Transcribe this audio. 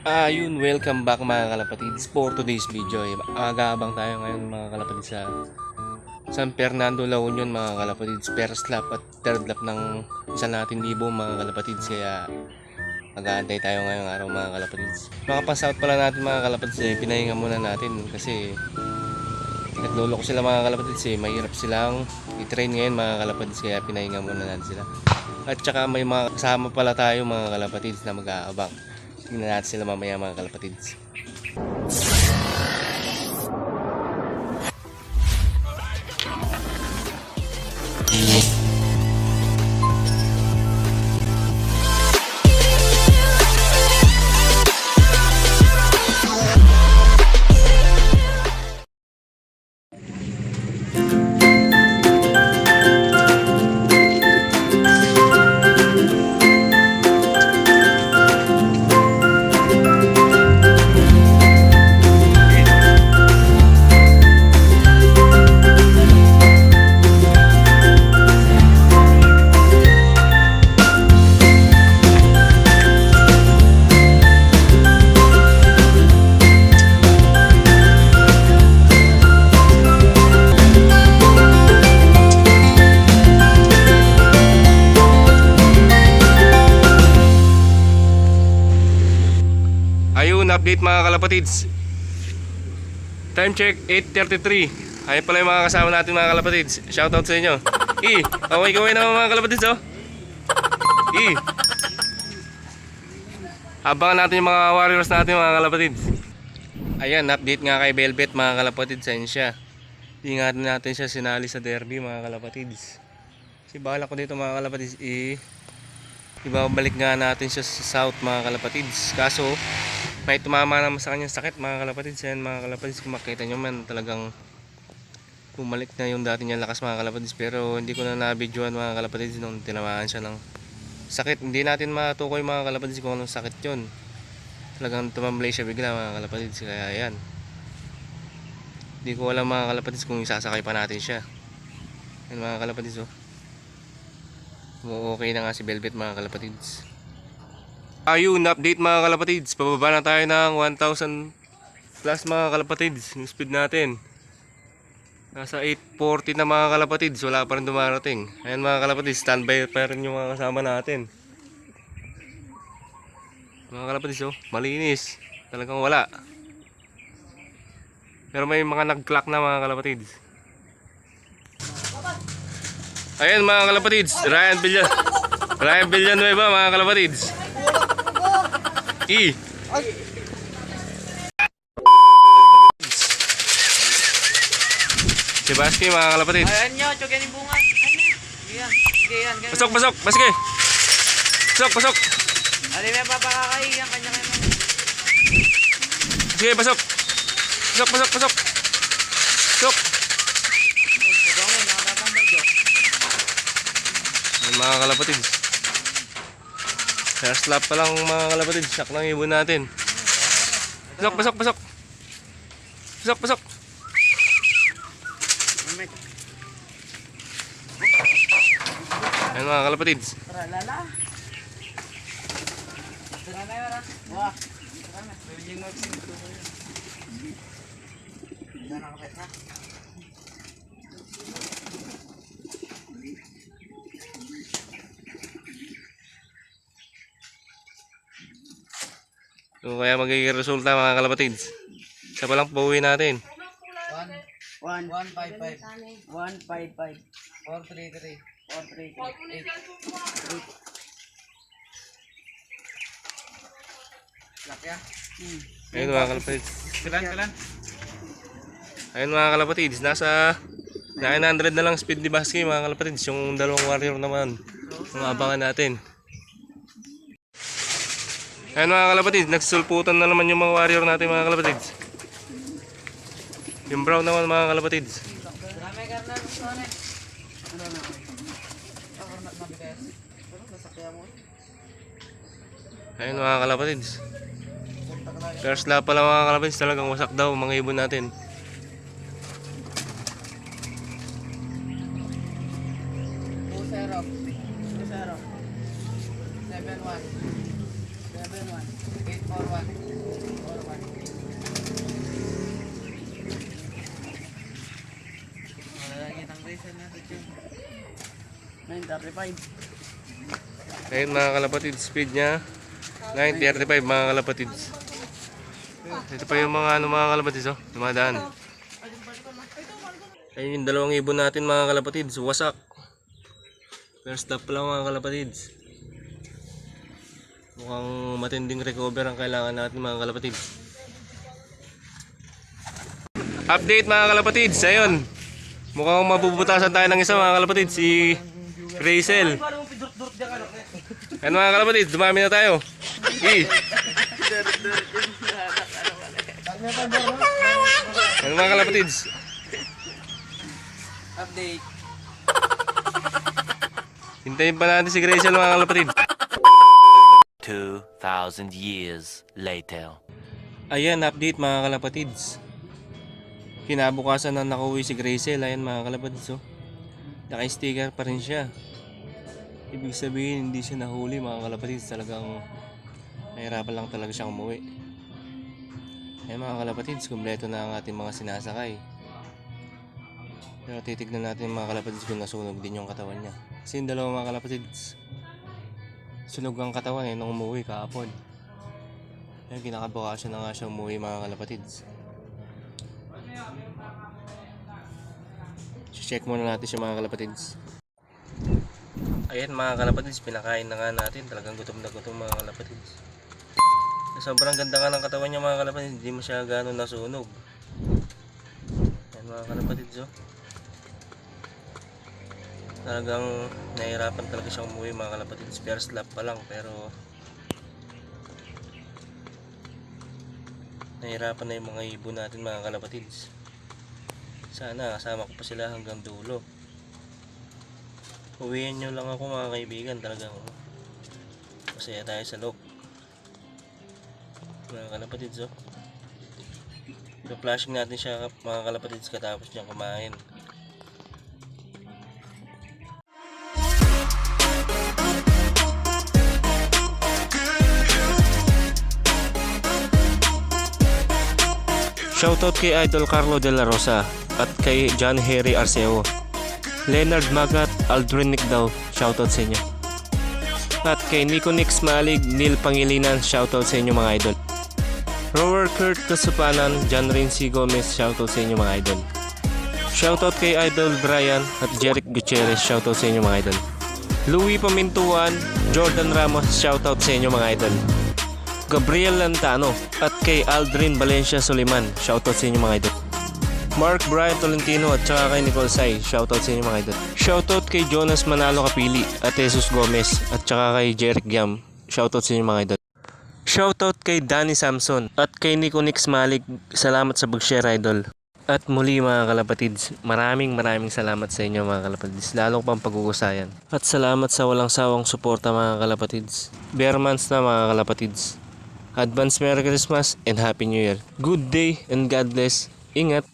Yun, welcome back mga kalapatids for today's video. Aga-abang tayo ngayon mga kalapatids sa San Fernando, La Union mga kalapatids. First lap at third lap ng 1,000 mga kalapatids. Kaya mag-aantay tayo ngayong araw mga kalapatids. Makapass out pala natin mga kalapatids pinahinga muna natin kasi nagloloko sila mga kalapatids mahirap silang i-train ngayon mga kalapatids, kaya pinahinga muna natin sila. At saka may mga kasama pala tayo mga kalapatids na mag-aabang. Tingnan natin sila mamaya mga kalapatids. Ayun, update mga kalapatids. Time check 8:33. Ayun pala yung mga kasama natin mga kalapatids. Shoutout sa inyo. Kaway-kaway naman mga kalapatids oh. Abangan natin yung mga warriors natin mga kalapatids. Ayan, update nga kay Velvet mga kalapatids. Ayun siya. Ingatan natin siya sinali sa derby mga kalapatids. Si bahala ko dito mga kalapatids ibabalik nga natin siya sa south mga kalapatids. Kaso may tumama naman sa kanyang sakit mga kalapatids. Yan mga kalapatids, kung makita nyo man talagang bumalik na yung dati niyang lakas mga kalapatids. Pero hindi ko na nabidyoan mga kalapatids nung tinamaan siya ng sakit. Hindi natin matukoy mga kalapatids kung anong sakit yun. Talagang tumamblay siya bigla mga kalapatids. Kaya yan, hindi ko alam mga kalapatids kung isasakay pa natin siya. Yan mga kalapatids oh. Okay na nga si Velvet mga kalapatids. Ayun, update mga kalapatids. Pababa na tayo ng 1,000 plus mga kalapatids. Yung speed natin nasa 840 na mga kalapatids. Wala pa rin dumarating. Ayan mga kalapatids, standby pa rin yung mga kasama natin. Mga kalapatids oh, malinis. Talagang wala. Pero may mga nag-clock na mga kalapatids. Ayan mga kalapatids, Ryan Villanueva mga kalapatids. Si Baski mga kalapatids. Ayan nyo, tsugan yung bunga. Ayan. Pasok. Baski. Pasok. Alin may papakakai. Yan, kanya-kanya. Sige, pasok. Pasok. Ayan mga kalapatids. First lap pa lang mga kalapatids. Sak lang ibon natin. Pasok. Ayan mga kalapatids. Lala. Wah. Bibigyan mo ako. So kaya magiging resulta mga kalapatids. Isa pa lang pauwi natin. 155. 155. 433. 433. Lakya? Ayun mga kalapatids. Kalan. Ayun mga kalapatids. Nasa 900 na lang speed ni Baski mga kalapatids. Yung dalawang warrior naman. Ang abangan natin. Ayun mga kalapatids. Nagsulputan na naman yung mga warrior natin mga kalapatids. Yung brown naman mga kalapatids. Marami ka na nung Ayun mga kalapatids. First lap pala mga kalapatids. Talagang wasak daw mga ibon natin. Sarap. 7-1. 7-1. 8-4-1. 9:35. Ayun mga kalapatid, speed niya 9:35 mga kalapatid. Ito pa yung mga mga kalapatid, oh, dumadaan. Ayun yung dalawang ibon natin mga kalapatid, wasak. First stop pa lang mga kalapatid. Mukhang matinding recover ang kailangan natin mga kalapatid. Update mga kalapatid, ayun. Mukhang mabubutasan tayo ng isa mga kalapatid, si Rachel. Ayun mga kalapatid, dumami na tayo. Ayun mga kalapatid. Update. Hintayin pa natin si Rachel mga kalapatid. 2,000 years later. Ayan, update mga kalapatids. Kinabukasan na nakauwi si Gracel. Ayan mga kalapatids, oh. Naka-sticker pa rin siya. Ibig sabihin hindi siya nahuli mga kalapatids. Talagang nahirapan lang talaga siyang umuwi. Ayan mga kalapatids, kumpleto na ang ating mga sinasakay. Pero titignan natin mga kalapatids kung nasunog din yung katawan niya. Kasi yung dalawa mga kalapatids, sunog ang katawan nung umuwi kahapon. Ayan, kinakabukasan na nga siya umuwi mga kalapatids. Check muna natin siya mga kalapatids. Ayan mga kalapatids, pinakain na nga natin. Talagang gutom na gutom mga kalapatids. Sobrang ganda nga ng katawan niya mga kalapatids. Hindi mo siya gano'n nasunog. Ayan mga kalapatids, oh. Talagang nahihirapan talaga siyang umuwi mga kalapatids. First lap pa lang pero nahihirapan na yung mga ibon natin mga kalapatids. Sana kasama ko pa sila hanggang dulo. Uwiin nyo lang ako mga kaibigan. Talagang masaya tayo sa loob mga kalapatids, oh. I-flashing natin siya mga kalapatids katapos niyang kumain. Shoutout kay Idol Carlo De La Rosa at kay John Harry Arceo. Leonard Magat, Aldrin Nick daw, shoutout sa inyo. At kay Nico Nix Malig, Neil Pangilinan, shoutout sa inyo mga idol. Rower Kurt Kasupanan, John Renzi Gomez, shoutout sa inyo mga idol. Shoutout kay Idol Brian at Jeric Gutierrez, shoutout sa inyo mga idol. Louis Pamintuan, Jordan Ramos, shoutout sa inyo mga idol. Gabriel Lantano at kay Aldrin Valencia Soliman, shoutout sa inyo mga idol. Mark Brian Tolentino at saka kay Nicole Sai, shoutout sa inyo mga idol. Shoutout kay Jonas Manalo Kapili at Jesus Gomez at saka kay Jeric Giam, shoutout sa inyo mga idol. Shoutout kay Danny Samson at kay Nico Nix Malig, salamat sa pag-share idol. At muli mga kalapatids, maraming salamat sa inyo mga kalapatids, lalong pang pag-uusayan. At salamat sa walang sawang suporta mga kalapatids. Bare months na mga kalapatids. Advance Merry Christmas and Happy New Year. Good day and God bless. Ingat!